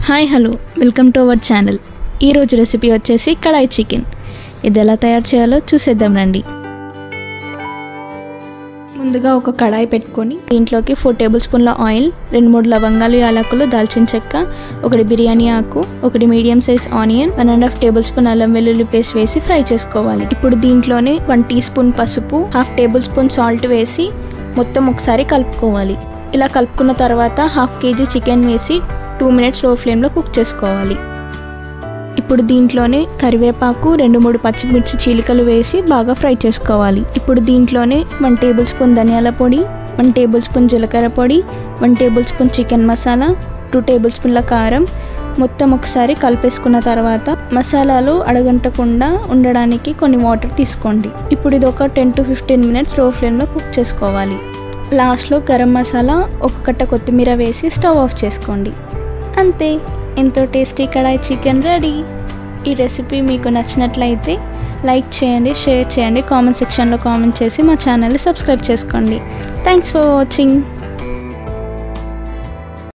Hi hello welcome to our channel. ఈరోజు recipe వచ్చేసి కడాయి chicken. ఇది ఎలా తయారు చేయాలో చూసేద్దాం రండి. ముందుగా ఒక కడాయి పెట్టుకొని దీంట్లోకి 4 టేబుల్ స్పూన్ల ఆయిల్, 2-3 లవంగాలు, యాలకులు, దాల్చిన చెక్క, 1 బిర్యానీ ఆకు, 1 medium size onion, 1.5 table spoon అల్లం వెల్లుల్లి పేస్ట్ వేసి ఫ్రై చేసుకోవాలి. ఇప్పుడు దీంట్లోనే 1 టీ స్పూన్ పసుపు, 1/2 టేబుల్ స్పూన్ సాల్ట్ వేసి మొత్తం ఒకసారి కలుపుకోవాలి. ఇలా కలుపుకున్న తర్వాత 1/2 కేజీ చికెన్ వేసి 2 మినిట్స్ లో ఫ్లేమ్లో కుక్ చేసుకోవాలి. ఇప్పుడు దీంట్లోనే కరివేపాకు, 2-3 పచ్చిమిర్చి చీలికలు వేసి బాగా ఫ్రై చేసుకోవాలి. ఇప్పుడు దీంట్లోనే 1 టేబుల్ స్పూన్ ధనియాల పొడి, 1 టేబుల్ స్పూన్ జీలకర్ర పొడి, 1 table spoon chicken masala, 2 table స్పూన్ల కారం మొత్తం ఒకసారి కలిపేసుకున్న తర్వాత మసాలాలు అడగంటకుండా ఉండడానికి కొన్ని వాటర్ తీసుకోండి. ఇప్పుడు ఇది ఒక 10 to 15 మినిట్స్ లో ఫ్లేమ్లో కుక్ చేసుకోవాలి. లాస్ట్లో గరం మసాలా, 1 కట్ట కొత్తిమీర వేసి స్టవ్ ఆఫ్ చేసుకోండి. అంతే, ఎంతో టేస్టీ కడాయి చికెన్ రెడీ. ఈ రెసిపీ మీకు నచ్చినట్లయితే లైక్ చేయండి, షేర్ చేయండి, కామెంట్ సెక్షన్లో కామెంట్ చేసి మా ఛానల్ని సబ్స్క్రైబ్ చేసుకోండి. Thanks for watching.